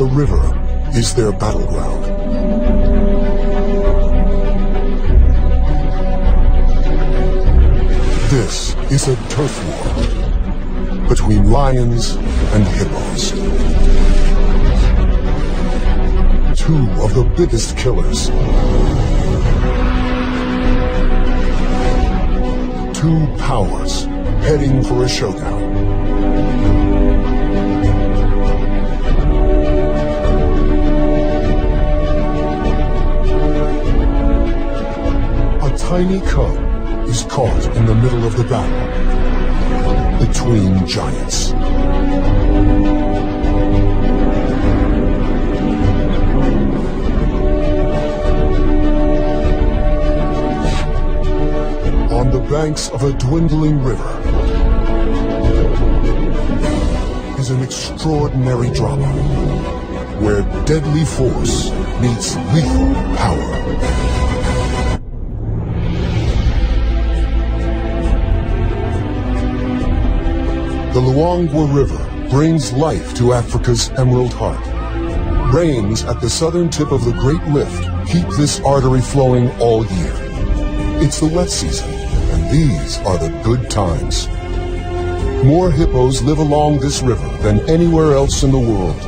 The river is their battleground. This is a turf war between lions and hippos. Two of the biggest killers. Two powers heading for a showdown. A tiny cub is caught in the middle of the battle between giants. On the banks of a dwindling river is an extraordinary drama where deadly force meets lethal power. The Luangwa River brings life to Africa's Emerald Heart. Rains at the southern tip of the Great Rift keep this artery flowing all year. It's the wet season, and these are the good times. More hippos live along this river than anywhere else in the world.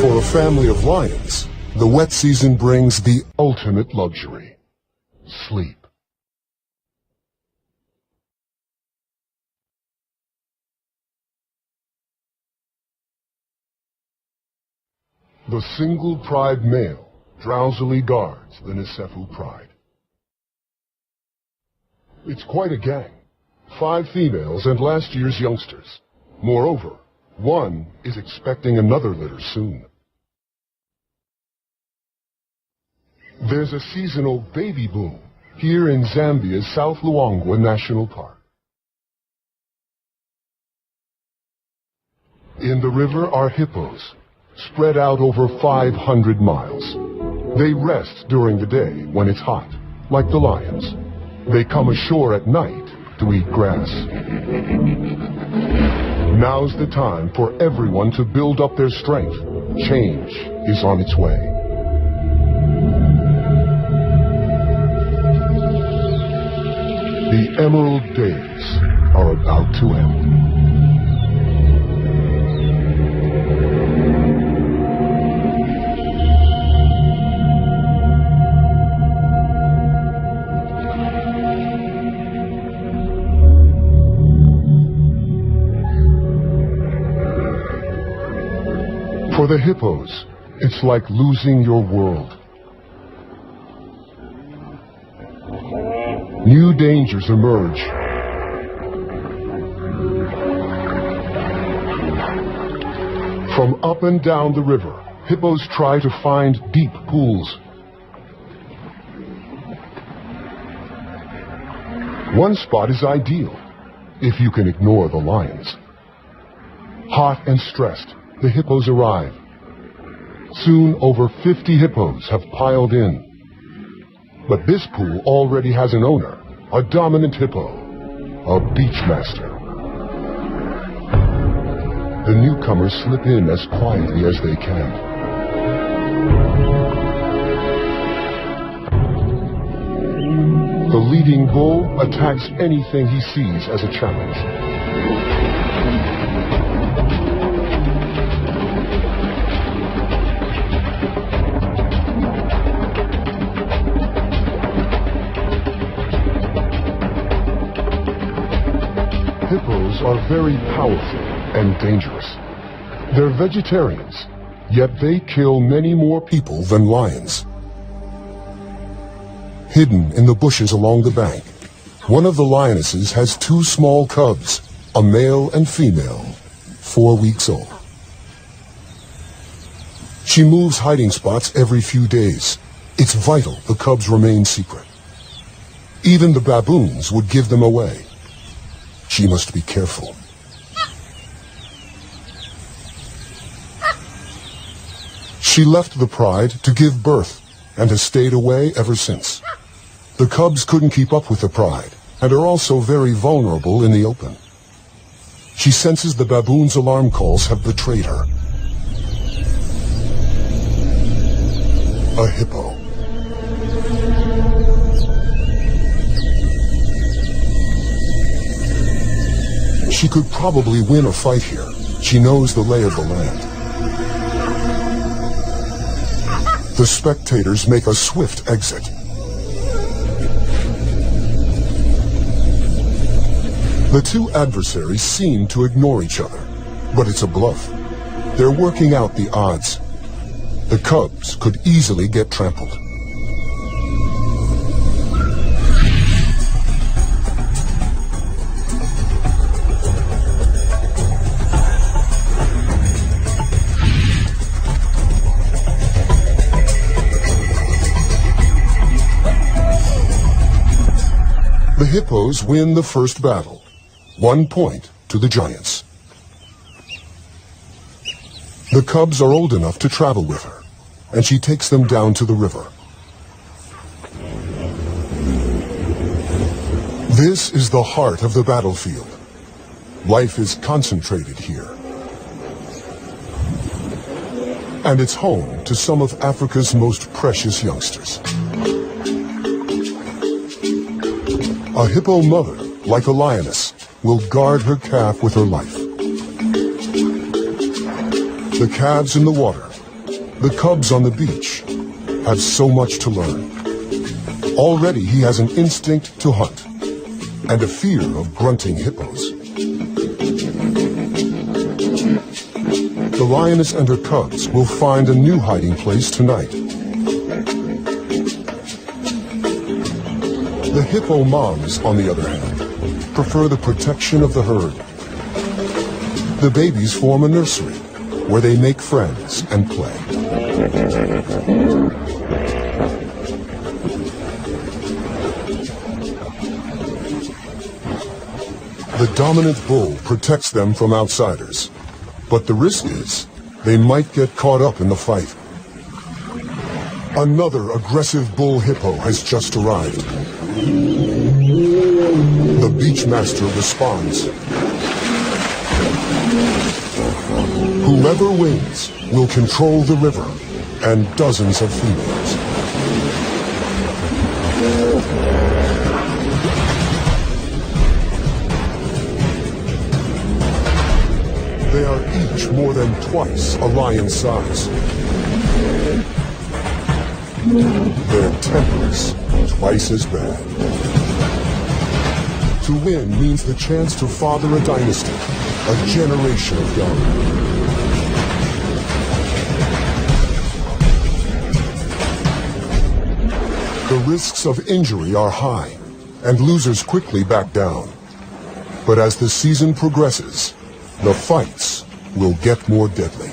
For a family of lions, the wet season brings the ultimate luxury: sleep. The single pride male drowsily guards the Nisefu pride. It's quite a gang. 5 females and last year's youngsters. Moreover, one is expecting another litter soon. There's a seasonal baby boom here in Zambia's South Luangwa National Park. In the river are hippos, spread out over 500 miles. They rest during the day when it's hot, like the lions. They come ashore at night to eat grass. Now's the time for everyone to build up their strength. Change is on its way. The Emerald Days are about to end. For the hippos, it's like losing your world. New dangers emerge. From up and down the river, hippos try to find deep pools. One spot is ideal, if you can ignore the lions. Hot and stressed, the hippos arrive. Soon, over 50 hippos have piled in. But this pool already has an owner, a dominant hippo, a beachmaster. The newcomers slip in as quietly as they can. The leading bull attacks anything he sees as a challenge. Hippos are very powerful and dangerous. They're vegetarians, yet they kill many more people than lions. Hidden in the bushes along the bank, one of the lionesses has 2 small cubs, a male and female, 4 weeks old. She moves hiding spots every few days. It's vital the cubs remain secret. Even the baboons would give them away. She must be careful. She left the pride to give birth and has stayed away ever since. The cubs couldn't keep up with the pride and are also very vulnerable in the open. She senses the baboon's alarm calls have betrayed her. A hippo. She could probably win a fight here. She knows the lay of the land. The spectators make a swift exit. The two adversaries seem to ignore each other, but it's a bluff. They're working out the odds. The cubs could easily get trampled. The hippos win the first battle. 1 point to the giants. The cubs are old enough to travel with her, and she takes them down to the river. This is the heart of the battlefield. Life is concentrated here. And it's home to some of Africa's most precious youngsters. A hippo mother, like a lioness, will guard her calf with her life. The calves in the water, the cubs on the beach, have so much to learn. Already he has an instinct to hunt and a fear of grunting hippos. The lioness and her cubs will find a new hiding place tonight. The hippo moms, on the other hand, prefer the protection of the herd. The babies form a nursery where they make friends and play. The dominant bull protects them from outsiders, but the risk is they might get caught up in the fight. Another aggressive bull hippo has just arrived. The beachmaster responds. Whoever wins will control the river and dozens of females. They are each more than twice a lion's size. Their tempers twice as bad. To win means the chance to father a dynasty, a generation of young. The risks of injury are high, and losers quickly back down. But as the season progresses, the fights will get more deadly.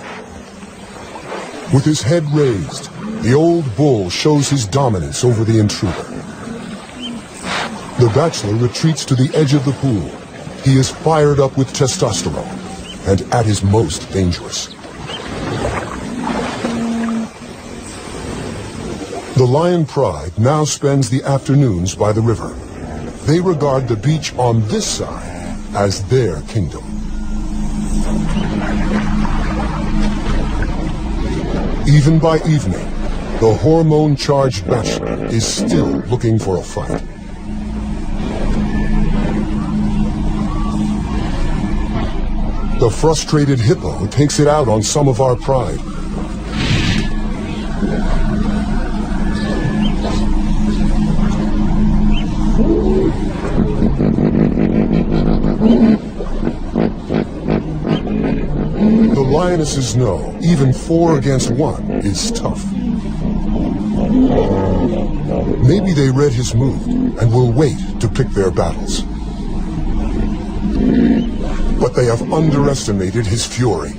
With his head raised, the old bull shows his dominance over the intruder. The bachelor retreats to the edge of the pool. He is fired up with testosterone and at his most dangerous. The lion pride now spends the afternoons by the river. They regard the beach on this side as their kingdom. Even by evening, the hormone-charged bachelor is still looking for a fight. The frustrated hippo takes it out on some of our pride. The lionesses know even 4 against 1 is tough. Maybe they read his mood and will wait to pick their battles. But they have underestimated his fury.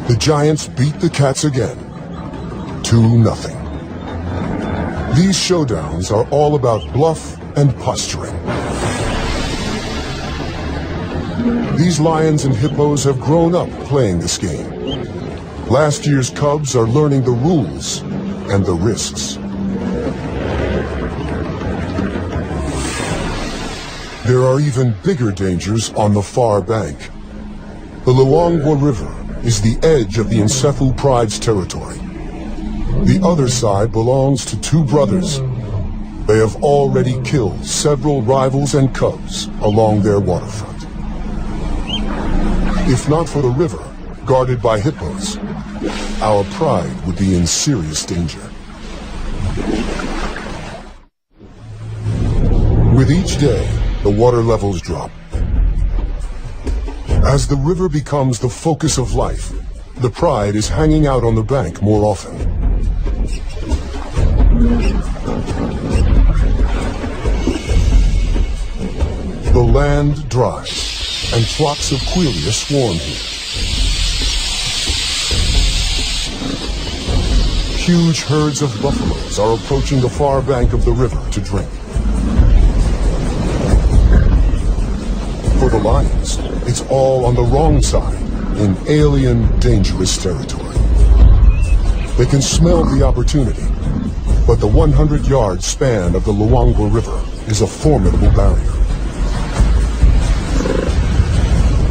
The giants beat the cats again, 2-0. These showdowns are all about bluff and posturing. These lions and hippos have grown up playing this game. Last year's cubs are learning the rules and the risks. There are even bigger dangers on the far bank. The Luangwa River is the edge of the Nsefu Pride's territory. The other side belongs to two brothers. They have already killed several rivals and cubs along their waterfront. If not for the river, guarded by hippos, our pride would be in serious danger. With each day, the water levels drop. As the river becomes the focus of life, the pride is hanging out on the bank more often. The land dries, and flocks of quelea swarm here. Huge herds of buffaloes are approaching the far bank of the river to drink. For the lions, it's all on the wrong side, in alien, dangerous territory. They can smell the opportunity, but the 100-yard span of the Luangwa River is a formidable barrier.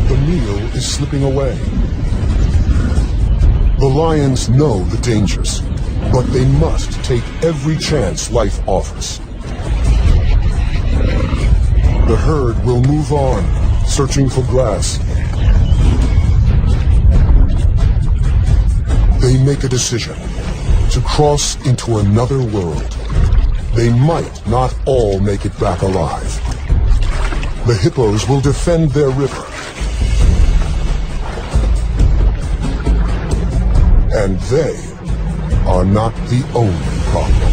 The meal is slipping away. The lions know the dangers, but they must take every chance life offers. The herd will move on, searching for grass. They make a decision to cross into another world. They might not all make it back alive. The hippos will defend their river. And they are not the only problem.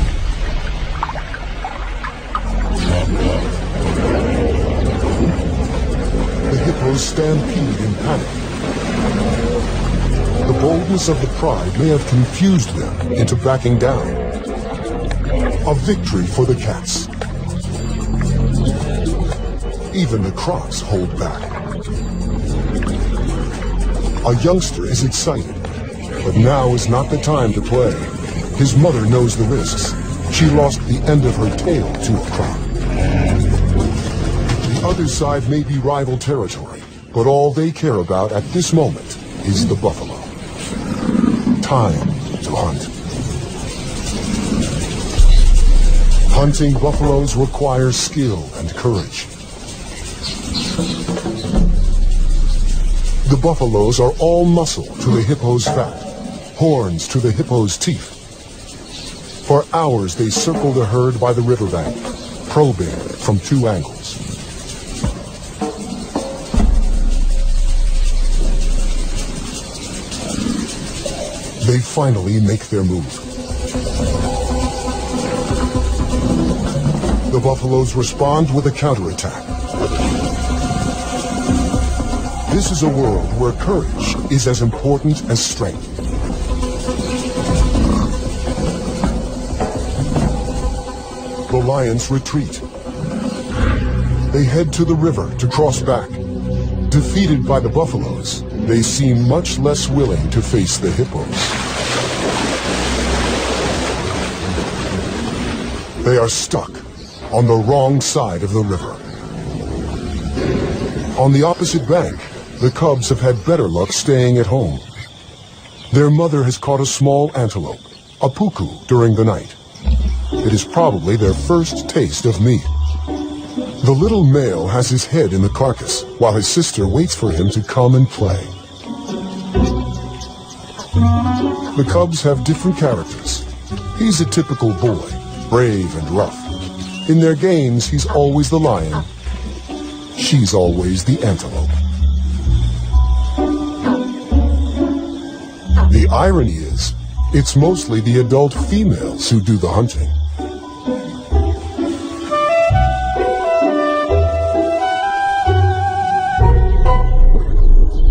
The hippos stampede in panic. The boldness of the pride may have confused them into backing down. A victory for the cats. Even the crocs hold back. A youngster is excited, but now is not the time to play. His mother knows the risks. She lost the end of her tail to a croc. The other side may be rival territory, but all they care about at this moment is the buffalo. Time to hunt. Hunting buffaloes requires skill and courage. The buffaloes are all muscle to the hippo's fat, horns to the hippo's teeth. For hours they circle the herd by the riverbank, probing from two angles. They finally make their move. The buffaloes respond with a counterattack. This is a world where courage is as important as strength. The lions retreat. They head to the river to cross back. Defeated by the buffaloes, they seem much less willing to face the hippos. They are stuck on the wrong side of the river. On the opposite bank, the cubs have had better luck staying at home. Their mother has caught a small antelope, a puku, during the night. It is probably their first taste of meat. The little male has his head in the carcass, while his sister waits for him to come and play. The cubs have different characters. He's a typical boy, brave and rough. In their games, he's always the lion. She's always the antelope. The irony is, it's mostly the adult females who do the hunting.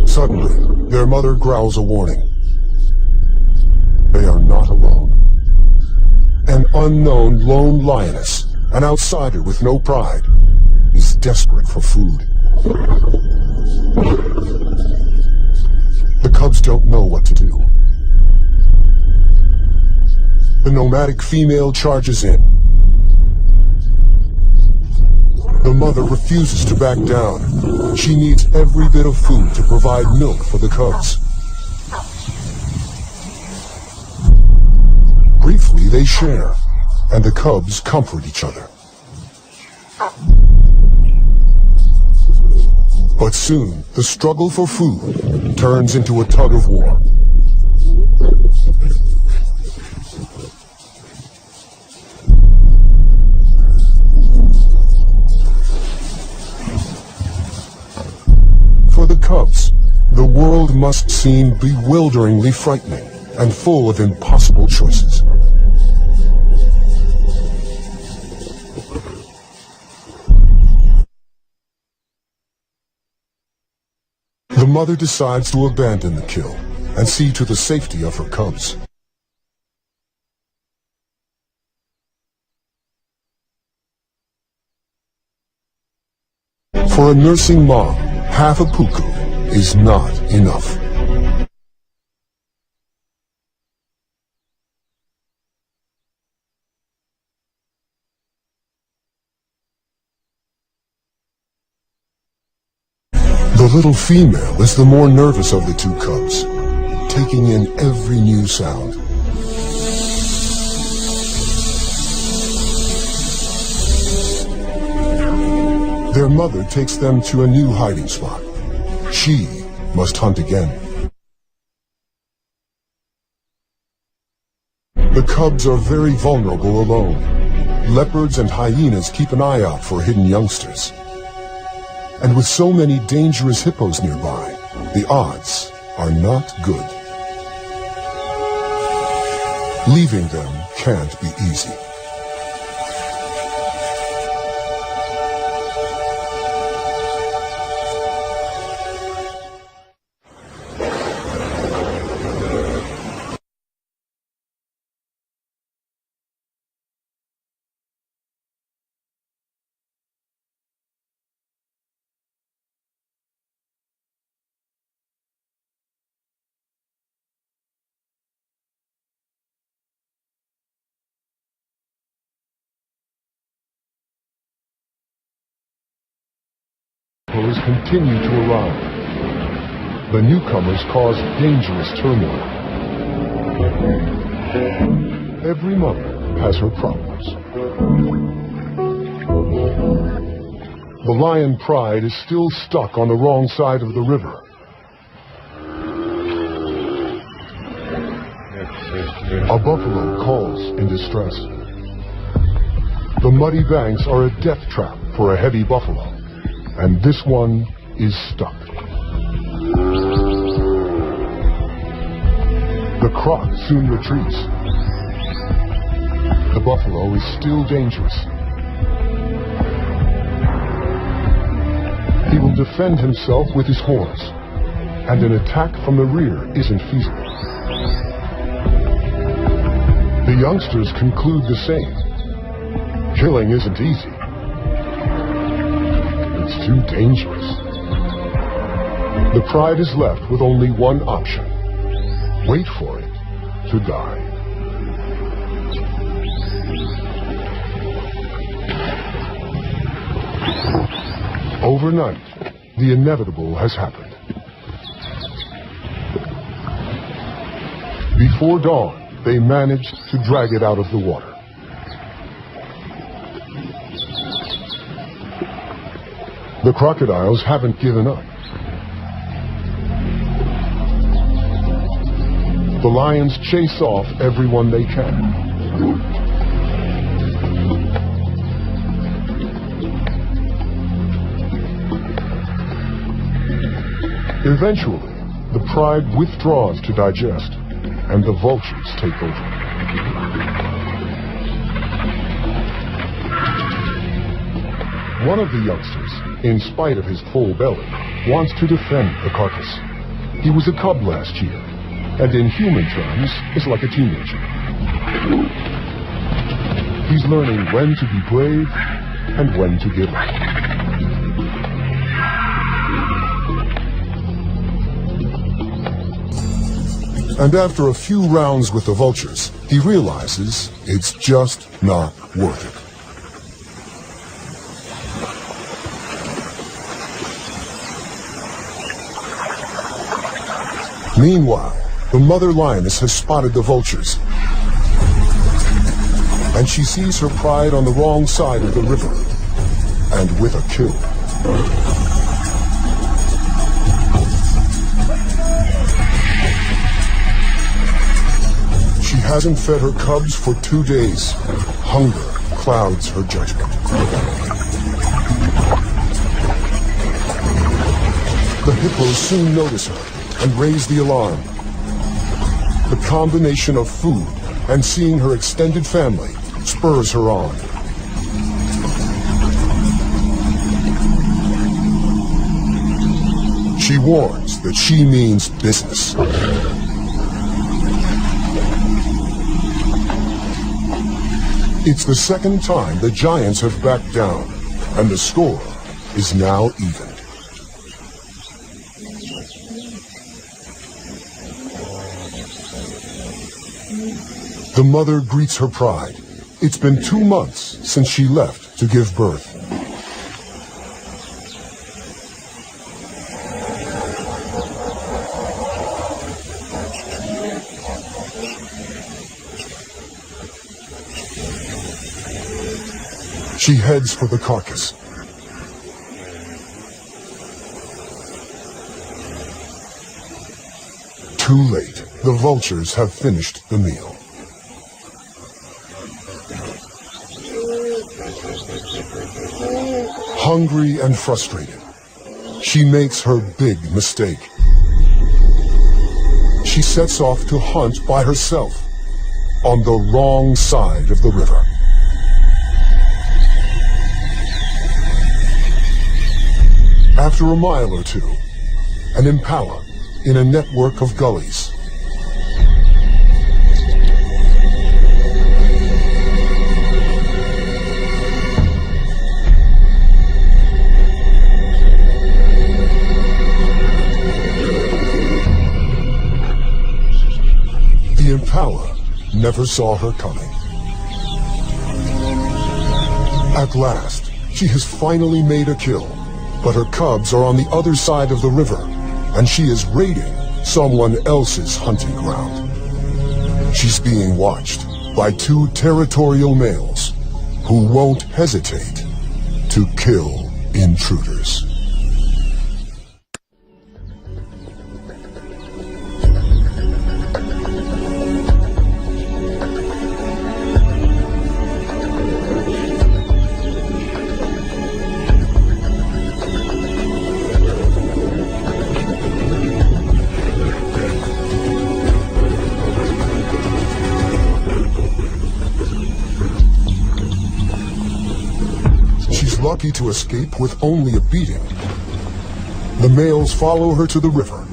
Suddenly, their mother growls a warning. They are not alone. An unknown lone lioness, an outsider with no pride, is desperate for food. The cubs don't know what to do. The nomadic female charges in. The mother refuses to back down. She needs every bit of food to provide milk for the cubs. Briefly, they share, and the cubs comfort each other. But soon, the struggle for food turns into a tug of war. For the cubs, the world must seem bewilderingly frightening and full of impossible choices. The mother decides to abandon the kill and see to the safety of her cubs. For a nursing mom, half a puku is not enough. The little female is the more nervous of the two cubs, taking in every new sound. Their mother takes them to a new hiding spot. She must hunt again. The cubs are very vulnerable alone. Leopards and hyenas keep an eye out for hidden youngsters. And with so many dangerous hippos nearby, the odds are not good. Leaving them can't be easy. Hippos continue to arrive. The newcomers cause dangerous turmoil. Every mother has her problems. The lion Pride is still stuck on the wrong side of the river. A buffalo calls in distress. The muddy banks are a death trap for a heavy buffalo. And this one is stuck. The croc soon retreats. The buffalo is still dangerous. He will defend himself with his horns, and an attack from the rear isn't feasible. The youngsters conclude the same. Killing isn't easy. It's too dangerous. The Pride is left with only one option. Wait for it to die. Overnight, the inevitable has happened. Before dawn, they managed to drag it out of the water. The crocodiles haven't given up. The lions chase off everyone they can. Eventually, the Pride withdraws to digest, and the vultures take over. One of the youngsters, in spite of his full belly, wants to defend the carcass. He was a cub last year, and in human terms, is like a teenager. He's learning when to be brave and when to give up. And after a few rounds with the vultures, he realizes it's just not worth it. Meanwhile, the mother lioness has spotted the vultures, and she sees her pride on the wrong side of the river, and with a kill. She hasn't fed her cubs for 2 days. Hunger clouds her judgment. The hippos soon notice her and raise the alarm. The combination of food and seeing her extended family spurs her on. She warns that she means business. It's the second time the giants have backed down, and the score is now even. The mother greets her pride. It's been 2 months since she left to give birth. She heads for the carcass. Too late. The vultures have finished the meal. Hungry and frustrated, she makes her big mistake. She sets off to hunt by herself on the wrong side of the river. After a mile or two, an impala in a network of gullies. The impala never saw her coming. At last, she has finally made a kill, but her cubs are on the other side of the river, and she is raiding someone else's hunting ground. She's being watched by 2 territorial males who won't hesitate to kill intruders. Lucky to escape with only a beating. The males follow her to the river.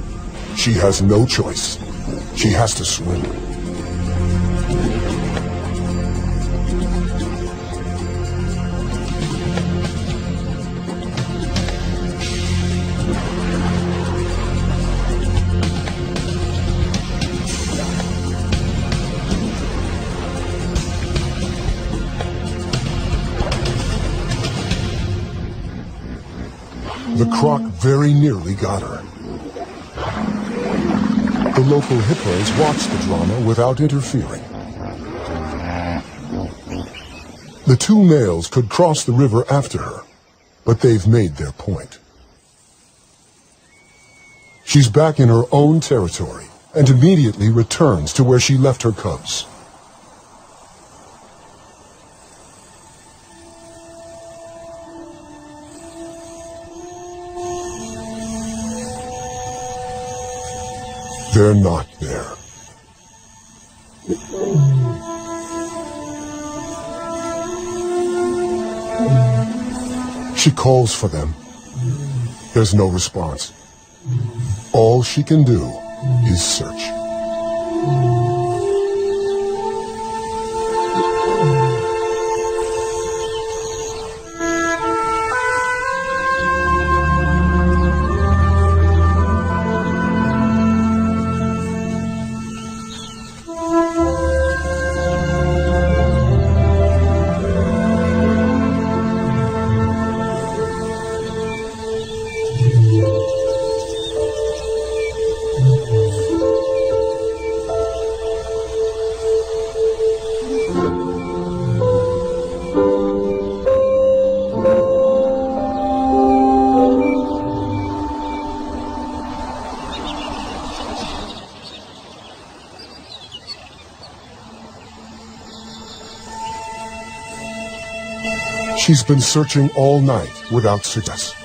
She has no choice. She has to swim. The croc very nearly got her. The local hippos watched the drama without interfering. The 2 males could cross the river after her, but they've made their point. She's back in her own territory and immediately returns to where she left her cubs. They're not there. She calls for them. There's no response. All she can do is search. She's been searching all night without success.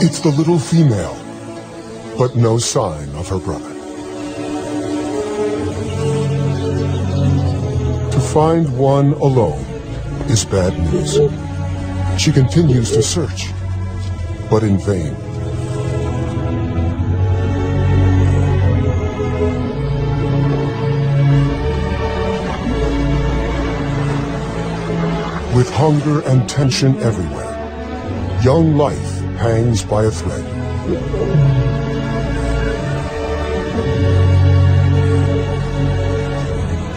It's the little female, but no sign of her brother. To find one alone is bad news. She continues to search, but in vain. With hunger and tension everywhere, young life hangs by a thread.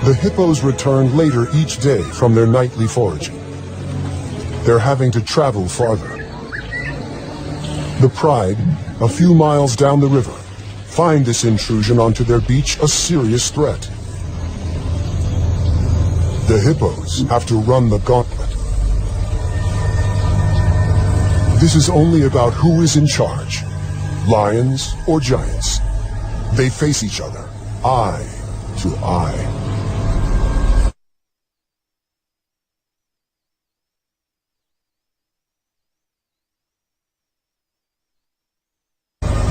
The hippos return later each day from their nightly foraging. They're having to travel farther. The Pride, a few miles down the river, find this intrusion onto their beach a serious threat. The hippos have to run the gauntlet. This is only about who is in charge, lions or giants. They face each other, eye to eye.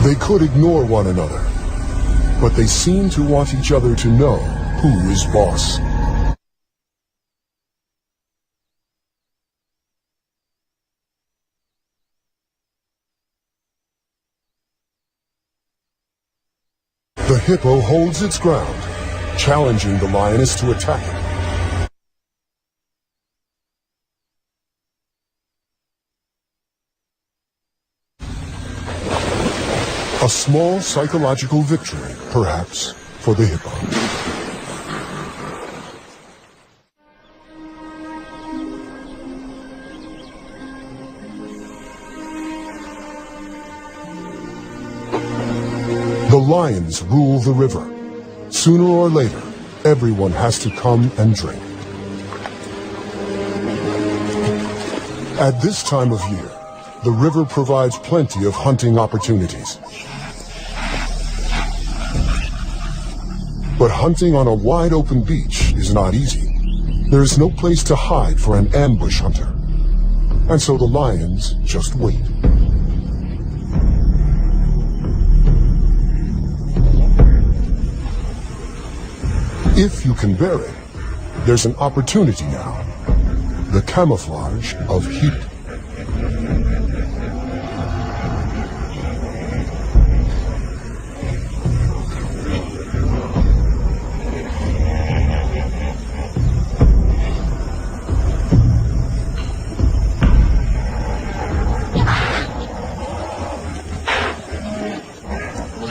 They could ignore one another, but they seem to want each other to know who is boss. The hippo holds its ground, challenging the lioness to attack it. A small psychological victory, perhaps, for the hippo. The lions rule the river. Sooner or later, everyone has to come and drink. At this time of year, the river provides plenty of hunting opportunities. But hunting on a wide open beach is not easy. There is no place to hide for an ambush hunter. And so the lions just wait. If you can bear it, there's an opportunity now. The camouflage of heat.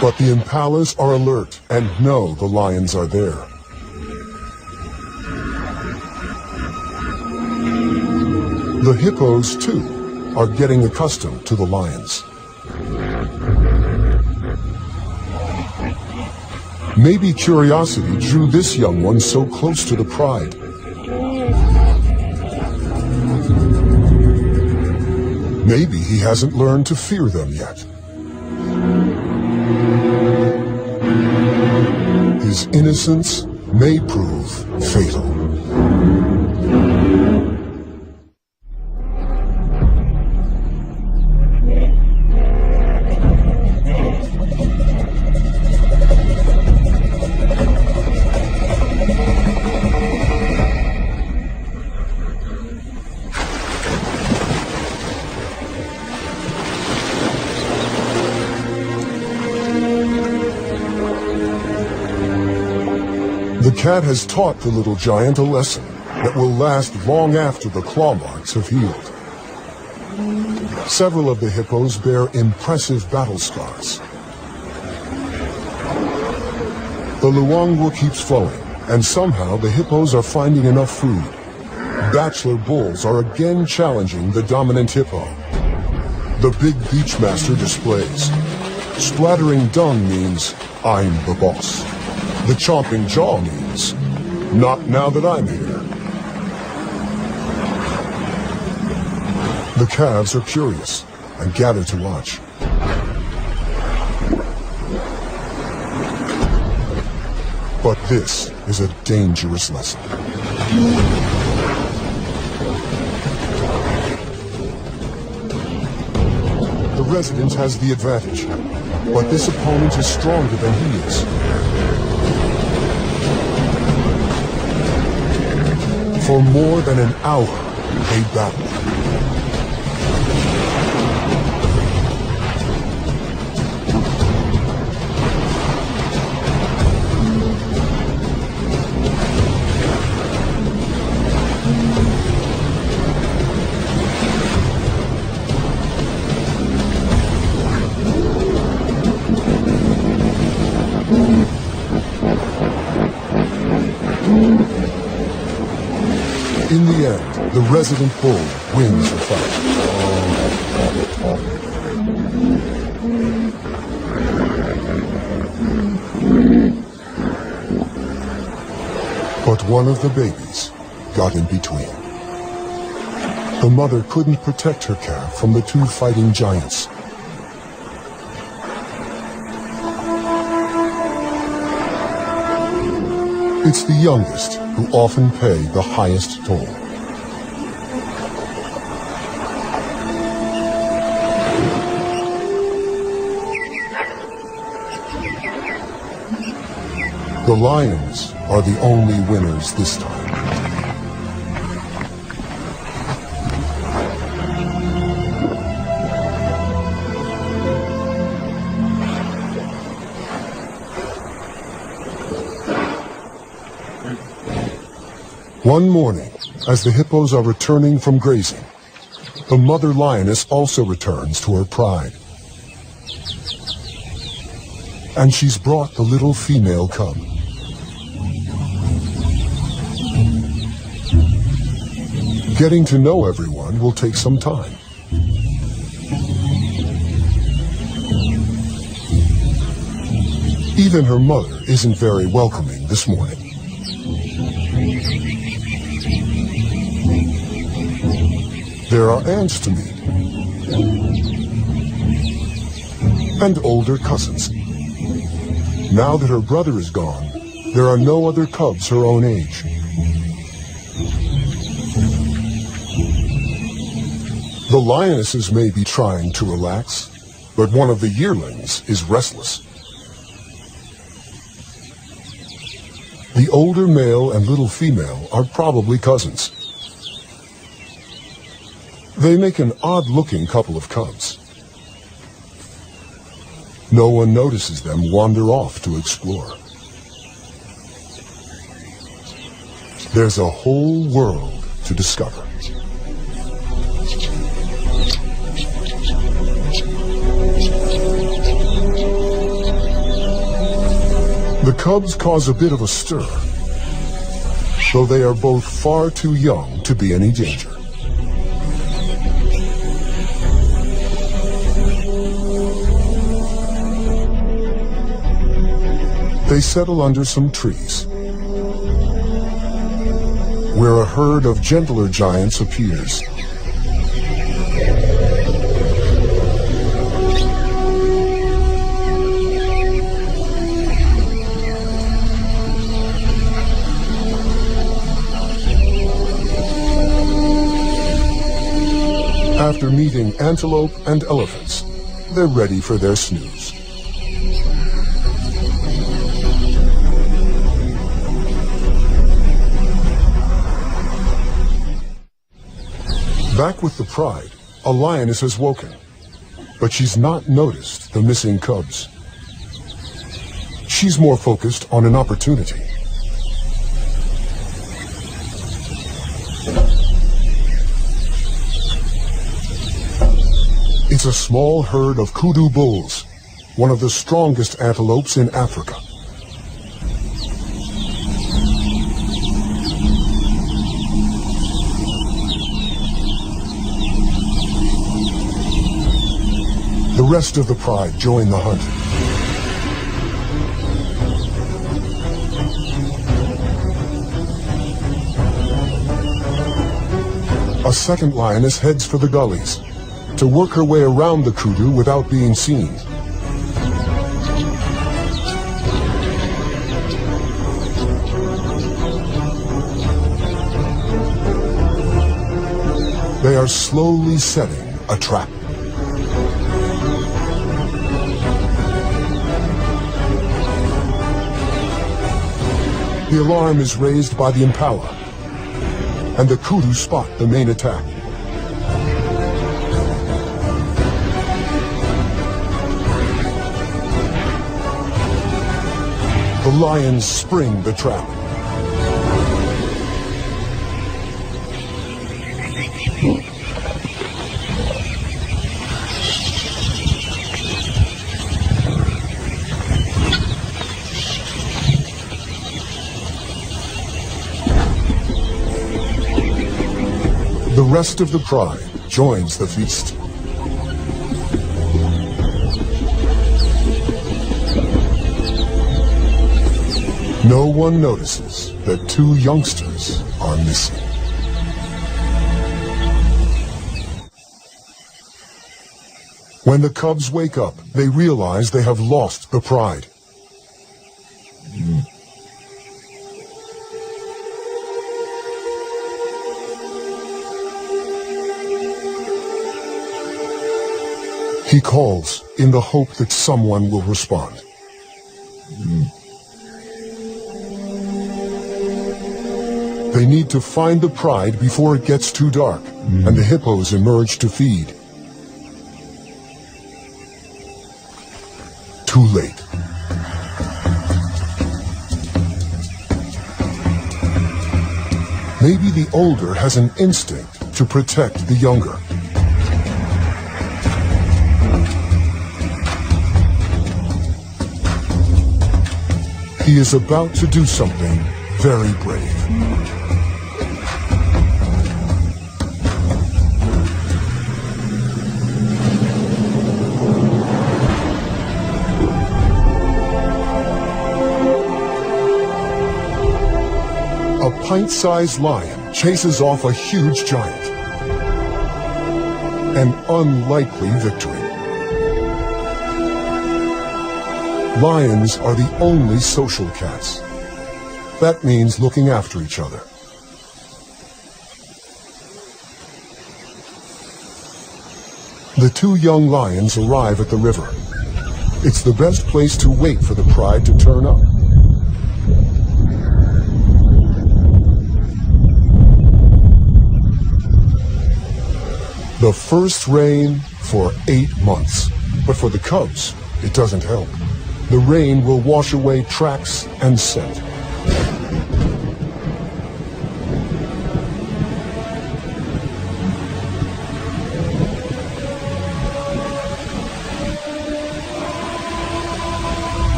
But the impalas are alert and know the lions are there. The hippos, too, are getting accustomed to the lions. Maybe curiosity drew this young one so close to the pride. Maybe he hasn't learned to fear them yet. His innocence may prove fatal. The cat has taught the little giant a lesson that will last long after the claw marks have healed. Several of the hippos bear impressive battle scars. The Luangwa keeps flowing, and somehow the hippos are finding enough food. Bachelor bulls are again challenging the dominant hippo. The big beachmaster displays. Splattering dung means, I'm the boss. The chomping jaw means, not now that I'm here. The calves are curious and gather to watch. But this is a dangerous lesson. The resident has the advantage, but this opponent is stronger than he is. For more than an hour, they battle. In the end, the resident bull wins the fight. But one of the babies got in between. The mother couldn't protect her calf from the two fighting giants. It's the youngest who often pay the highest toll. The lions are the only winners this time. One morning, as the hippos are returning from grazing, the mother lioness also returns to her pride. And she's brought the little female cub. Getting to know everyone will take some time. Even her mother isn't very welcoming this morning. There are aunts to meet, and older cousins. Now that her brother is gone, there are no other cubs her own age. The lionesses may be trying to relax, but one of the yearlings is restless. The older male and little female are probably cousins. They make an odd-looking couple of cubs. No one notices them wander off to explore. There's a whole world to discover. The cubs cause a bit of a stir, though they are both far too young to be any danger. They settle under some trees, where a herd of gentler giants appears. After meeting antelope and elephants, they're ready for their snooze. Back with the pride, a lioness has woken, but she's not noticed the missing cubs. She's more focused on an opportunity. It's a small herd of kudu bulls, one of the strongest antelopes in Africa. rest of the pride join the hunt. A second lioness heads for the gullies to work her way around the kudu without being seen. They are slowly setting a trap. The alarm is raised by the impala, and the kudu spot the main attack. The lions spring the trap. The rest of the pride joins the feast. No one notices that two youngsters are missing. When the cubs wake up, they realize they have lost the pride. He calls in the hope that someone will respond. They need to find the pride before it gets too dark, and the hippos emerge to feed. Too late. Maybe the older has an instinct to protect the younger. He is about to do something very brave. A pint-sized lion chases off a huge giant. An unlikely victory. Lions are the only social cats. That means looking after each other. The two young lions arrive at the river. It's the best place to wait for the pride to turn up. The first rain for 8 months. But for the cubs, it doesn't help. The rain will wash away tracks and scent.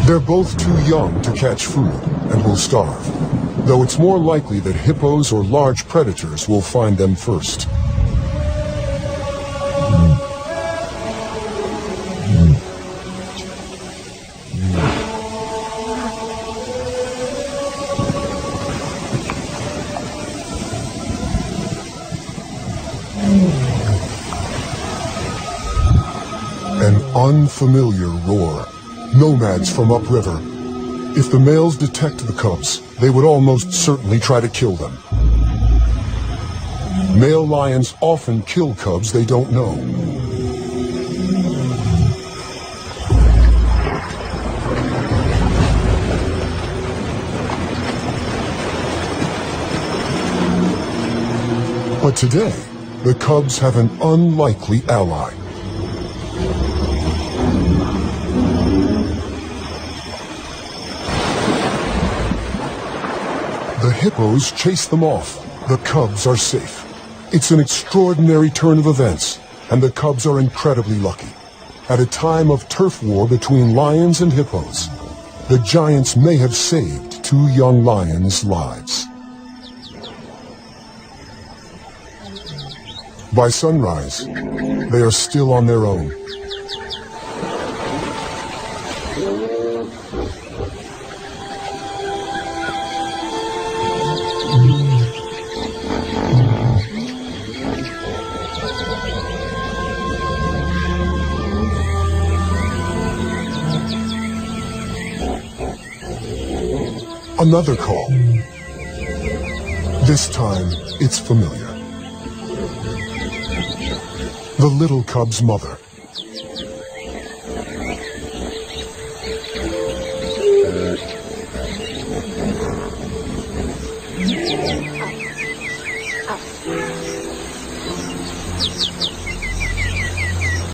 They're both too young to catch food and will starve, though it's more likely that hippos or large predators will find them first. An unfamiliar roar. Nomads from upriver. If the males detect the cubs, they would almost certainly try to kill them. Male lions often kill cubs they don't know. But today, the cubs have an unlikely ally. The hippos chase them off. The cubs are safe. It's an extraordinary turn of events, and the cubs are incredibly lucky. At a time of turf war between lions and hippos, the giants may have saved two young lions' lives. By sunrise, they are still on their own. Another call. This time, it's familiar. The little cub's mother.